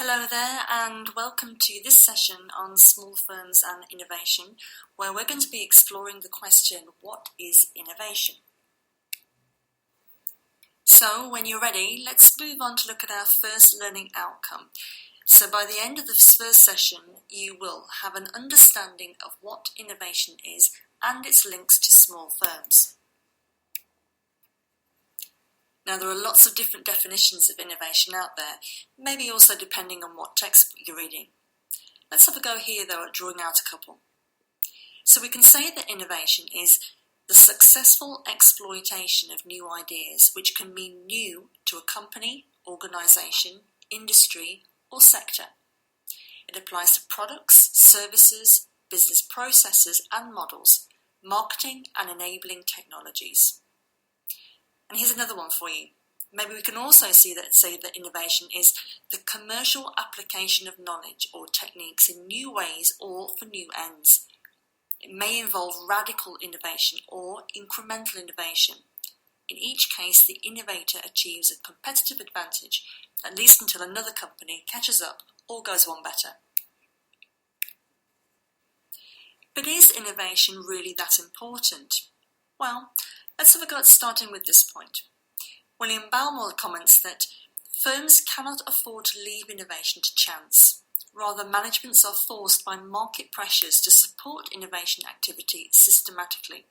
Hello there and welcome to this session on small firms and innovation, where we're going to be exploring the question, what is innovation? So when you're ready, let's move on to look at our first learning outcome. So by the end of this first session, you will have an understanding of what innovation is and its links to small firms. Now, there are lots of different definitions of innovation out there, maybe also depending on what textbook you're reading. Let's have a go here, though, at drawing out a couple. So we can say that innovation is the successful exploitation of new ideas, which can mean new to a company, organisation, industry, or sector. It applies to products, services, business processes and models, marketing and enabling technologies. And here's another one for you. Maybe we can also say that innovation is the commercial application of knowledge or techniques in new ways or for new ends. It may involve radical innovation or incremental innovation. In each case, the innovator achieves a competitive advantage, at least until another company catches up or goes one better. But is innovation really that important? Well, let's have a go at starting with this point. William Balmore comments that firms cannot afford to leave innovation to chance. Rather, managements are forced by market pressures to support innovation activity systematically.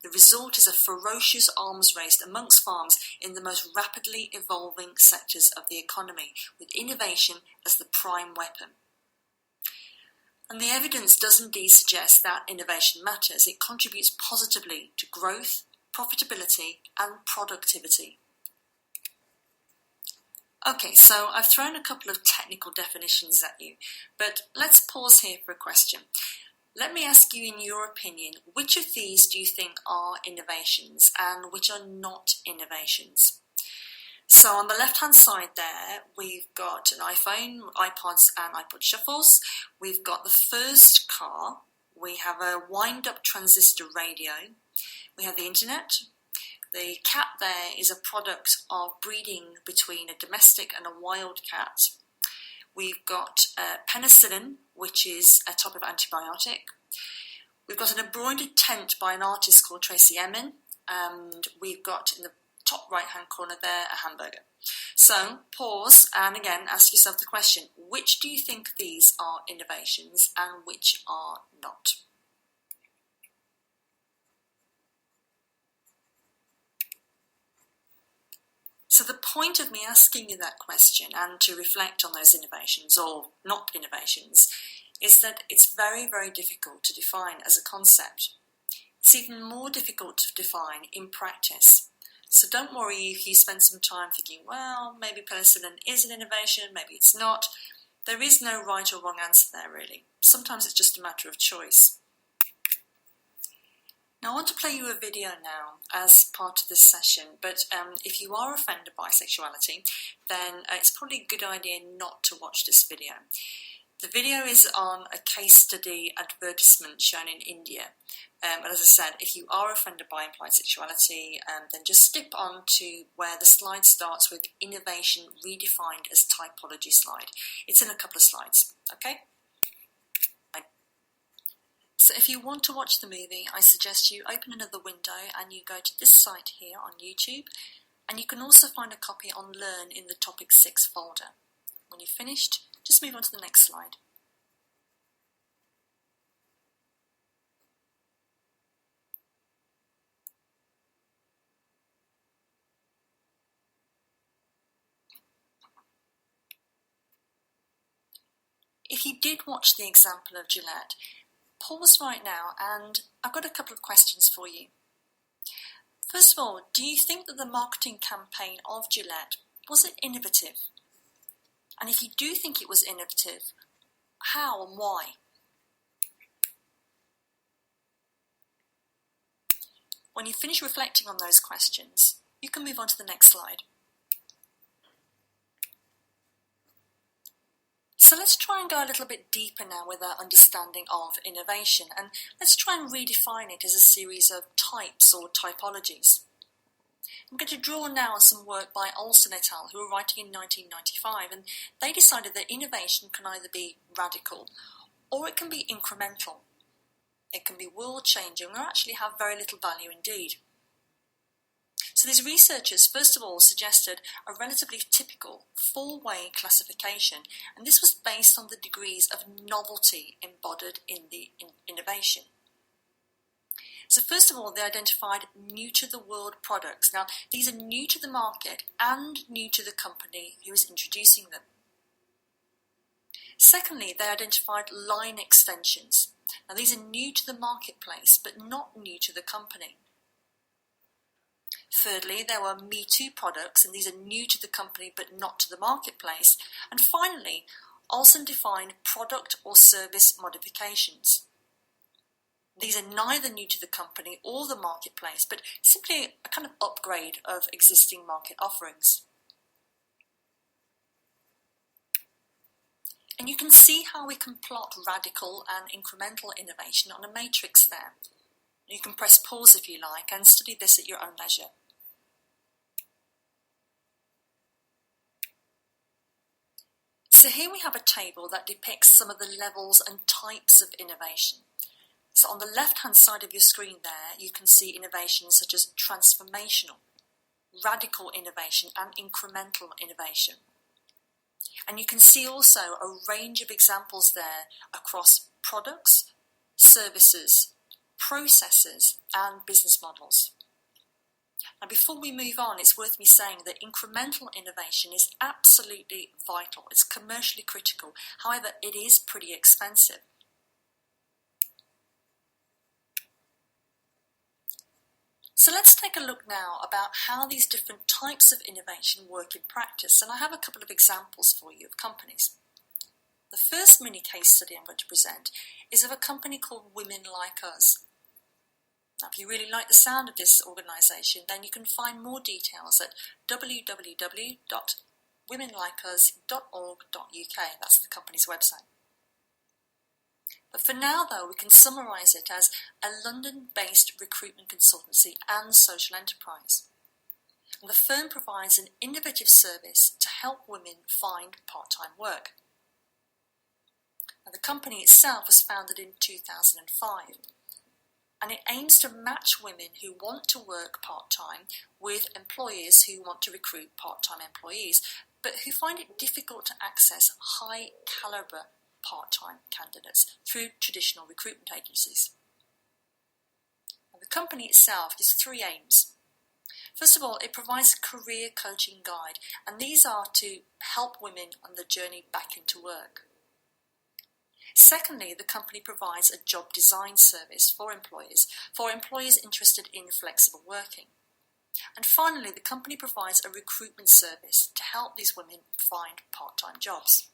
The result is a ferocious arms race amongst firms in the most rapidly evolving sectors of the economy, with innovation as the prime weapon. And the evidence does indeed suggest that innovation matters. It contributes positively to growth, profitability and productivity. Okay, so I've thrown a couple of technical definitions at you, but let's pause here for a question. Let me ask you, in your opinion, which of these do you think are innovations and which are not innovations? So on the left-hand side there, we've got an iPhone, iPods and iPod shuffles. We've got the first car. We have a wind-up transistor radio. We have the internet. The cat there is a product of breeding between a domestic and a wild cat. We've got penicillin, which is a type of antibiotic. We've got an embroidered tent by an artist called Tracey Emin. And we've got in the top right-hand corner there a hamburger. So pause and again ask yourself the question, which do you think these are innovations and which are not? So the point of me asking you that question and to reflect on those innovations or not innovations is that it's very, very difficult to define as a concept. It's even more difficult to define in practice. So don't worry if you spend some time thinking, well, maybe penicillin is an innovation, maybe it's not. There is no right or wrong answer there, really. Sometimes it's just a matter of choice. Now I want to play you a video now as part of this session, but if you are offended by sexuality, then it's probably a good idea not to watch this video. The video is on a case study advertisement shown in India. And as I said, if you are offended by implied sexuality, then just skip on to where the slide starts with innovation redefined as typology slide. It's in a couple of slides, okay? So if you want to watch the movie, I suggest you open another window and you go to this site here on YouTube, and you can also find a copy on Learn in the Topic 6 folder. When you've finished, just move on to the next slide. If you did watch the example of Gillette, pause right now and I've got a couple of questions for you. First of all, do you think that the marketing campaign of Gillette, was it innovative? And if you do think it was innovative, how and why? When you finish reflecting on those questions, you can move on to the next slide. So let's try and go a little bit deeper now with our understanding of innovation, and let's try and redefine it as a series of types or typologies. I'm going to draw now on some work by Olson et al., who were writing in 1995, and they decided that innovation can either be radical or it can be incremental. It can be world-changing or actually have very little value indeed. So these researchers, first of all, suggested a relatively typical four-way classification, and this was based on the degrees of novelty embodied in the innovation. So first of all, they identified new-to-the-world products. Now, these are new to the market and new to the company who is introducing them. Secondly, they identified line extensions. Now, these are new to the marketplace, but not new to the company. Thirdly, there were Me Too products, and these are new to the company but not to the marketplace. And finally, Olson defined product or service modifications. These are neither new to the company or the marketplace, but simply a kind of upgrade of existing market offerings. And you can see how we can plot radical and incremental innovation on a matrix there. You can press pause if you like and study this at your own leisure. So here we have a table that depicts some of the levels and types of innovation. So on the left-hand side of your screen there, you can see innovations such as transformational, radical innovation and incremental innovation. And you can see also a range of examples there across products, services, processes and business models. And before we move on, it's worth me saying that incremental innovation is absolutely vital. It's commercially critical. However, it is pretty expensive. So let's take a look now about how these different types of innovation work in practice. And I have a couple of examples for you of companies. The first mini case study I'm going to present is of a company called Women Like Us. Now, if you really like the sound of this organisation, then you can find more details at www.womenlikeus.org.uk. That's the company's website. But for now, though, we can summarise it as a London-based recruitment consultancy and social enterprise. And the firm provides an innovative service to help women find part-time work. Now, the company itself was founded in 2005. And it aims to match women who want to work part-time with employers who want to recruit part-time employees, but who find it difficult to access high-calibre part-time candidates through traditional recruitment agencies. Now, the company itself has three aims. First of all, it provides a career coaching guide, and these are to help women on the journey back into work. Secondly, the company provides a job design service for employers interested in flexible working. And finally, the company provides a recruitment service to help these women find part-time jobs.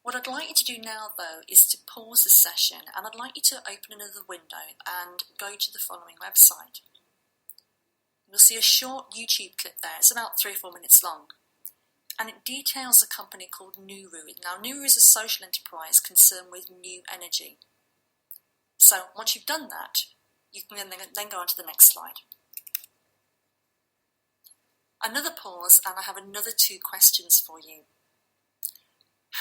What I'd like you to do now, though, is to pause the session, and I'd like you to open another window and go to the following website. You'll see a short YouTube clip there. It's about 3 or 4 minutes long. And it details a company called Nuru. Now, Nuru is a social enterprise concerned with new energy. So once you've done that, you can then go on to the next slide. Another pause, and I have another 2 questions for you.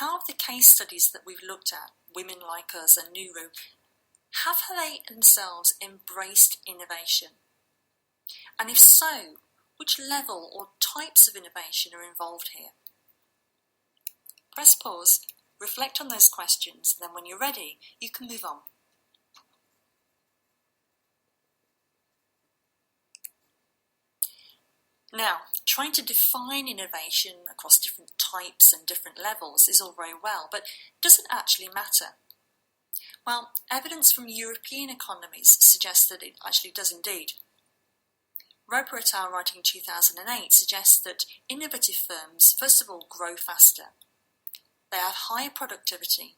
How have the case studies that we've looked at, Women Like Us and Nuru, have they themselves embraced innovation? And if so, which level or types of innovation are involved here? Press pause, reflect on those questions, and then when you're ready, you can move on. Now, trying to define innovation across different types and different levels is all very well, but does it actually matter? Well, evidence from European economies suggests that it actually does indeed. Roper et al., writing in 2008, suggests that innovative firms, first of all, grow faster. They have higher productivity,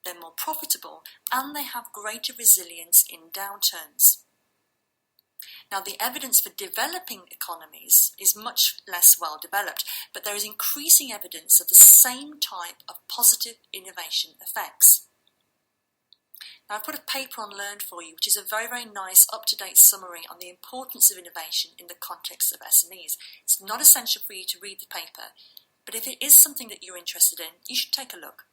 they're more profitable, and they have greater resilience in downturns. Now, the evidence for developing economies is much less well developed, but there is increasing evidence of the same type of positive innovation effects. Now I've put a paper on Learn for you, which is a very, very nice up-to-date summary on the importance of innovation in the context of SMEs. It's not essential for you to read the paper, but if it is something that you're interested in, you should take a look.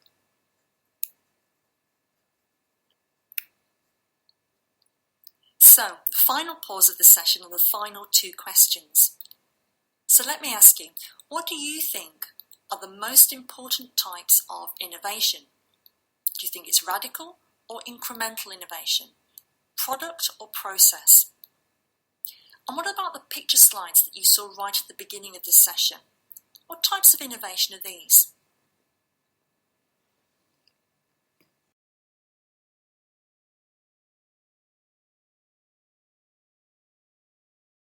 So, the final pause of the session on the final 2 questions. So let me ask you, what do you think are the most important types of innovation? Do you think it's radical or incremental innovation? Product or process? And what about the picture slides that you saw right at the beginning of this session? What types of innovation are these?